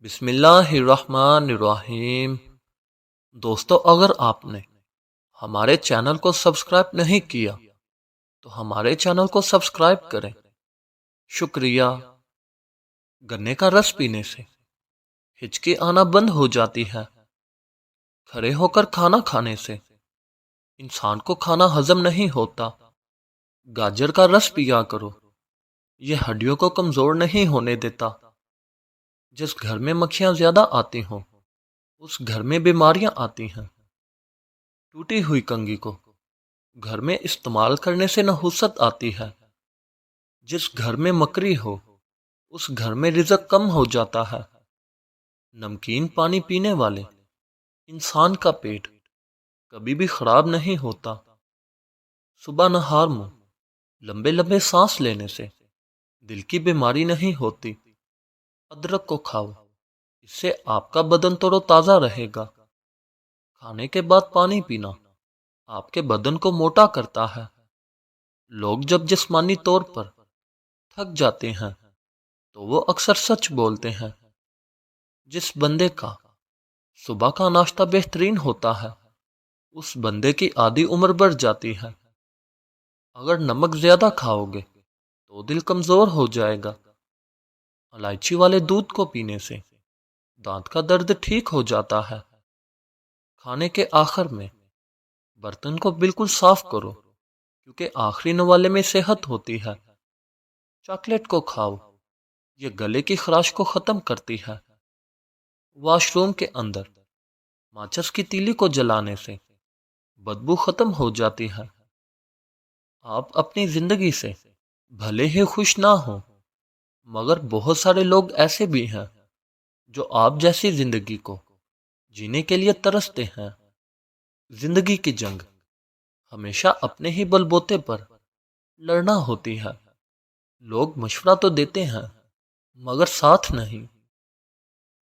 بسم اللہ الرحمن الرحیم۔ دوستو، اگر آپ نے ہمارے چینل کو سبسکرائب نہیں کیا تو ہمارے چینل کو سبسکرائب کریں۔ شکریہ۔ گنے کا رس پینے سے ہچکی آنا بند ہو جاتی ہے۔ کھڑے ہو کر کھانا کھانے سے انسان کو کھانا ہضم نہیں ہوتا۔ گاجر کا رس پیا کرو، یہ ہڈیوں کو کمزور نہیں ہونے دیتا۔ جس گھر میں مکھیاں زیادہ آتی ہوں اس گھر میں بیماریاں آتی ہیں۔ ٹوٹی ہوئی کنگھی کو گھر میں استعمال کرنے سے نحوست آتی ہے۔ جس گھر میں مکری ہو اس گھر میں رزق کم ہو جاتا ہے۔ نمکین پانی پینے والے انسان کا پیٹ کبھی بھی خراب نہیں ہوتا۔ صبح نہار منہ لمبے لمبے سانس لینے سے دل کی بیماری نہیں ہوتی۔ ادرک کو کھاؤ، اس سے آپ کا بدن تر و تازہ رہے گا۔ کھانے کے بعد پانی پینا آپ کے بدن کو موٹا کرتا ہے۔ لوگ جب جسمانی طور پر تھک جاتے ہیں تو وہ اکثر سچ بولتے ہیں۔ جس بندے کا صبح کا ناشتہ بہترین ہوتا ہے اس بندے کی آدھی عمر بڑھ جاتی ہے۔ اگر نمک زیادہ کھاؤ گے تو دل کمزور ہو جائے گا۔ الائچی والے دودھ کو پینے سے دانت کا درد ٹھیک ہو جاتا ہے۔ کھانے کے آخر میں برتن کو بالکل صاف کرو کیونکہ آخری نوالے میں صحت ہوتی ہے۔ چاکلیٹ کو کھاؤ، یہ گلے کی خراش کو ختم کرتی ہے۔ واش روم کے اندر ماچس کی تیلی کو جلانے سے بدبو ختم ہو جاتی ہے۔ آپ اپنی زندگی سے بھلے ہی خوش نہ ہوں مگر بہت سارے لوگ ایسے بھی ہیں جو آپ جیسی زندگی کو جینے کے لیے ترستے ہیں۔ زندگی کی جنگ ہمیشہ اپنے ہی بل بوتے پر لڑنا ہوتی ہے۔ لوگ مشورہ تو دیتے ہیں مگر ساتھ نہیں۔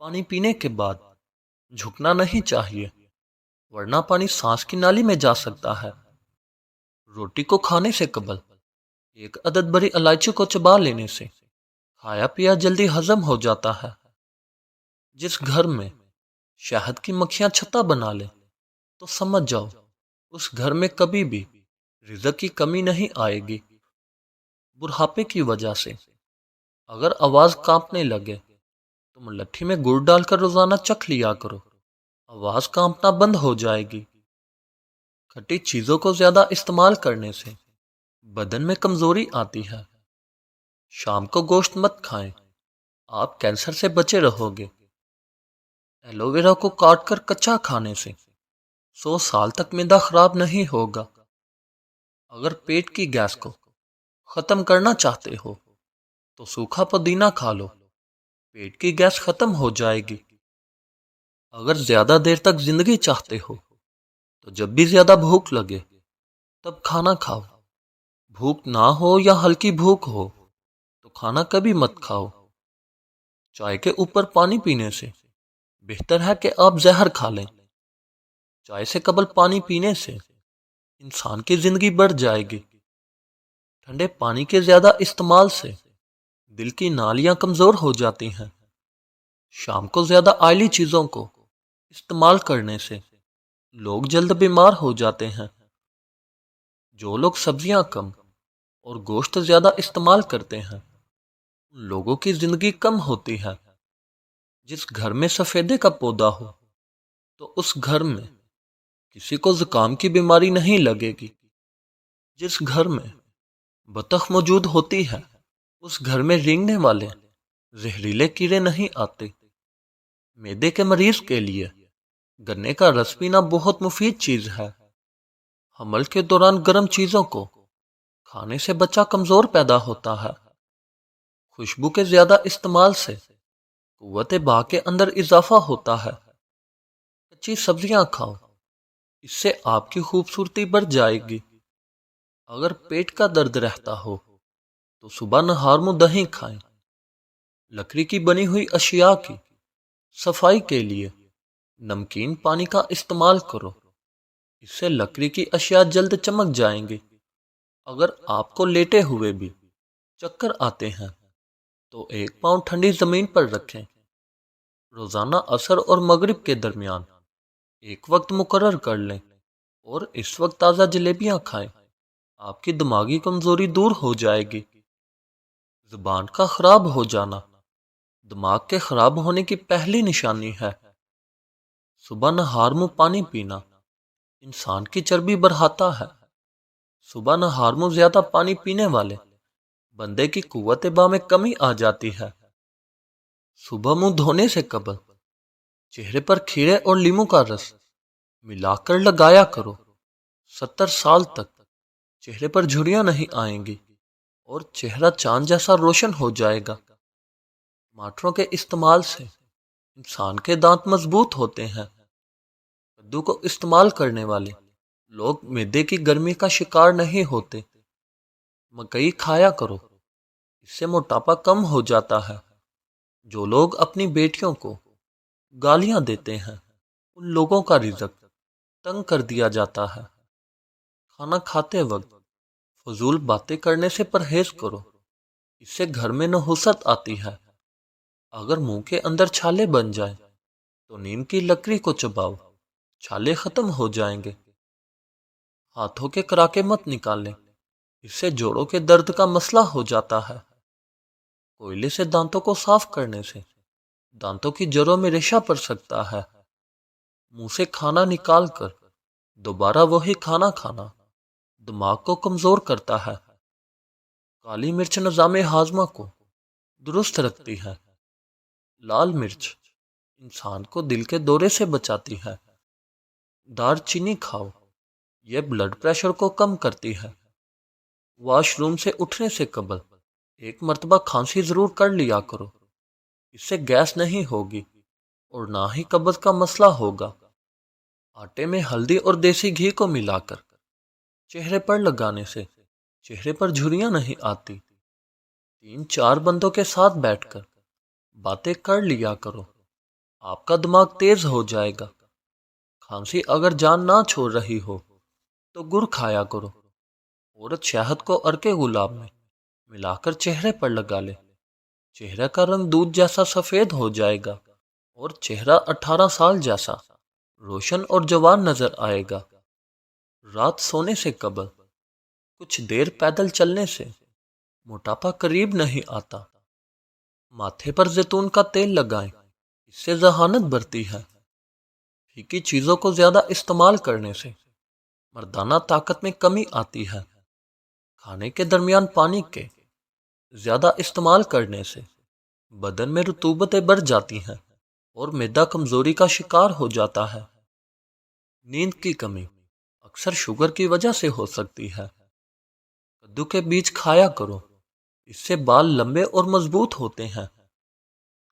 پانی پینے کے بعد جھکنا نہیں چاہیے ورنہ پانی سانس کی نالی میں جا سکتا ہے۔ روٹی کو کھانے سے قبل ایک عدد بڑی الائچی کو چبا لینے سے کھایا پیا جلدی ہضم ہو جاتا ہے۔ جس گھر میں شہد کی مکھیاں چھتا بنا لے تو سمجھ جاؤ اس گھر میں کبھی بھی رزق کی کمی نہیں آئے گی۔ بڑھاپے کی وجہ سے اگر آواز کانپنے لگے تو ملٹھی میں گڑ ڈال کر روزانہ چکھ لیا کرو، آواز کانپنا بند ہو جائے گی۔ کھٹی چیزوں کو زیادہ استعمال کرنے سے بدن میں کمزوری آتی ہے۔ شام کو گوشت مت کھائیں، آپ کینسر سے بچے رہو گے۔ ایلو ویرا کو کاٹ کر کچا کھانے سے 100 سال تک معدہ خراب نہیں ہوگا۔ اگر پیٹ کی گیس کو ختم کرنا چاہتے ہو تو سوکھا پودینہ کھا لو، پیٹ کی گیس ختم ہو جائے گی۔ اگر زیادہ دیر تک زندگی چاہتے ہو تو جب بھی زیادہ بھوک لگے تب کھانا کھاؤ۔ بھوک نہ ہو یا ہلکی بھوک ہو تو کھانا کبھی مت کھاؤ۔ چائے کے اوپر پانی پینے سے بہتر ہے کہ آپ زہر کھا لیں۔ چائے سے قبل پانی پینے سے انسان کی زندگی بڑھ جائے گی۔ ٹھنڈے پانی کے زیادہ استعمال سے دل کی نالیاں کمزور ہو جاتی ہیں۔ شام کو زیادہ آئلی چیزوں کو استعمال کرنے سے لوگ جلد بیمار ہو جاتے ہیں۔ جو لوگ سبزیاں کم اور گوشت زیادہ استعمال کرتے ہیں ان لوگوں کی زندگی کم ہوتی ہے۔ جس گھر میں سفیدے کا پودا ہو تو اس گھر میں کسی کو زکام کی بیماری نہیں لگے گی۔ جس گھر میں بطخ موجود ہوتی ہے اس گھر میں رینگنے والے زہریلے کیڑے نہیں آتے۔ معدے کے مریض کے لیے گنے کا رس پینا بہت مفید چیز ہے۔ حمل کے دوران گرم چیزوں کو کھانے سے بچہ کمزور پیدا ہوتا ہے۔ خوشبو کے زیادہ استعمال سے قوت بہا کے اندر اضافہ ہوتا ہے۔ کچی سبزیاں کھاؤ، اس سے آپ کی خوبصورتی بڑھ جائے گی۔ اگر پیٹ کا درد رہتا ہو تو صبح نہار منہ دہی کھائیں۔ لکڑی کی بنی ہوئی اشیاء کی صفائی کے لیے نمکین پانی کا استعمال کرو، اس سے لکڑی کی اشیاء جلد چمک جائیں گی۔ اگر آپ کو لیٹے ہوئے بھی چکر آتے ہیں تو 1 پاؤں ٹھنڈی زمین پر رکھیں، روزانہ عصر اور مغرب کے درمیان ایک وقت مقرر کر لیں اور اس وقت تازہ جلیبیاں کھائیں۔ آپ کی دماغی کمزوری دور ہو جائے گی۔ زبان کا خراب ہو جانا دماغ کے خراب ہونے کی پہلی نشانی ہے۔ صبح نہار منہ پانی پینا انسان کی چربی بڑھاتا ہے۔ صبح نہار منہ زیادہ پانی پینے والے بندے کی قوت باہ میں کمی آ جاتی ہے۔ صبح منہ دھونے سے قبل چہرے پر کھیرے اور لیموں کا رس ملا کر لگایا کرو۔ 70 سال تک چہرے پر جھریاں نہیں آئیں گی اور چہرہ چاند جیسا روشن ہو جائے گا۔ ٹماٹروں کے استعمال سے انسان کے دانت مضبوط ہوتے ہیں۔ کدو کو استعمال کرنے والے لوگ معدے کی گرمی کا شکار نہیں ہوتے۔ مکئی کھایا کرو، اس سے موٹاپا کم ہو جاتا ہے۔ جو لوگ اپنی بیٹیوں کو گالیاں دیتے ہیں ان لوگوں کا رزق تنگ کر دیا جاتا ہے۔ کھانا کھاتے وقت فضول باتیں کرنے سے پرہیز کرو، اس سے گھر میں نحوست آتی ہے۔ اگر منہ کے اندر چھالے بن جائیں تو نیم کی لکڑی کو چباؤ، چھالے ختم ہو جائیں گے۔ ہاتھوں کے کراکے مت نکالیں، اس سے جوڑوں کے درد کا مسئلہ ہو جاتا ہے۔ کوئلے سے دانتوں کو صاف کرنے سے دانتوں کی جڑوں میں ریشہ پڑ سکتا ہے۔ منہ سے کھانا نکال کر دوبارہ وہی کھانا کھانا دماغ کو کمزور کرتا ہے۔ کالی مرچ نظام ہاضمہ کو درست رکھتی ہے۔ لال مرچ انسان کو دل کے دورے سے بچاتی ہے۔ دار چینی کھاؤ، یہ بلڈ پریشر کو کم کرتی ہے۔ واش روم سے اٹھنے سے قبل ایک مرتبہ کھانسی ضرور کر لیا کرو، اس سے گیس نہیں ہوگی اور نہ ہی قبض کا مسئلہ ہوگا۔ آٹے میں ہلدی اور دیسی گھی کو ملا کر چہرے پر لگانے سے چہرے پر جھریاں نہیں آتی۔ 3-4 بندوں کے ساتھ بیٹھ کر باتیں کر لیا کرو، آپ کا دماغ تیز ہو جائے گا۔ کھانسی اگر جان نہ چھوڑ رہی ہو تو گڑ کھایا کرو۔ عورت شہد کو عرق گلاب میں ملا کر چہرے پر لگا لے، چہرے کا رنگ دودھ جیسا سفید ہو جائے گا اور چہرہ 18 سال جیسا روشن اور جوان نظر آئے گا۔ رات سونے سے قبل کچھ دیر پیدل چلنے سے موٹاپا قریب نہیں آتا۔ ماتھے پر زیتون کا تیل لگائیں، اس سے ذہانت بڑھتی ہے۔ پھیکی چیزوں کو زیادہ استعمال کرنے سے مردانہ طاقت میں کمی آتی ہے۔ کھانے کے درمیان پانی کے زیادہ استعمال کرنے سے بدن میں رطوبتیں بڑھ جاتی ہیں اور معدہ کمزوری کا شکار ہو جاتا ہے۔ نیند کی کمی اکثر شوگر کی وجہ سے ہو سکتی ہے۔ کدو کے بیج کھایا کرو، اس سے بال لمبے اور مضبوط ہوتے ہیں۔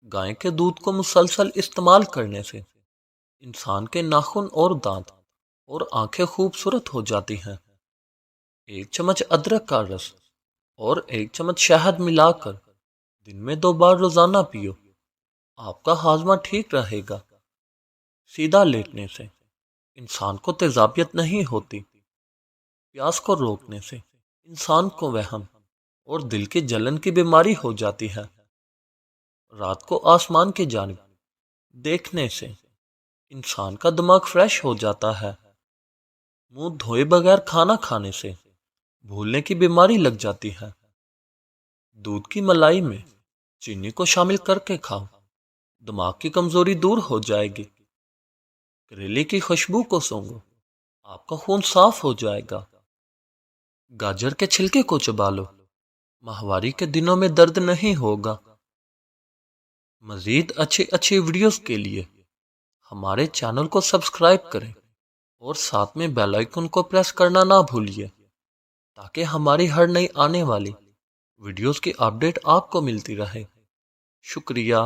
گائے کے دودھ کو مسلسل استعمال کرنے سے انسان کے ناخن اور دانت اور آنکھیں خوبصورت ہو جاتی ہیں۔ 1 چمچ ادرک کا رس اور 1 چمچ شہد ملا کر دن میں 2 بار روزانہ پیو، آپ کا ہاضمہ ٹھیک رہے گا۔ سیدھا لیٹنے سے انسان کو تیزابیت نہیں ہوتی۔ پیاس کو روکنے سے انسان کو وہم اور دل کی جلن کی بیماری ہو جاتی ہے۔ رات کو آسمان کی جانب دیکھنے سے انسان کا دماغ فریش ہو جاتا ہے۔ منہ دھوئے بغیر کھانا کھانے سے بھولنے کی بیماری لگ جاتی ہے۔ دودھ کی ملائی میں چینی کو شامل کر کے کھاؤ، دماغ کی کمزوری دور ہو جائے گی۔ کریلے کی خوشبو کو سونگھو، آپ کا خون صاف ہو جائے گا۔ گاجر کے چھلکے کو چبا لو، ماہواری کے دنوں میں درد نہیں ہوگا۔ مزید اچھی ویڈیوز کے لیے ہمارے چینل کو سبسکرائب کریں اور ساتھ میں بیل آئیکن کو پریس کرنا نہ بھولیے تاکہ ہماری ہر نئی آنے والی ویڈیوز کی اپڈیٹ آپ کو ملتی رہے۔ شکریہ۔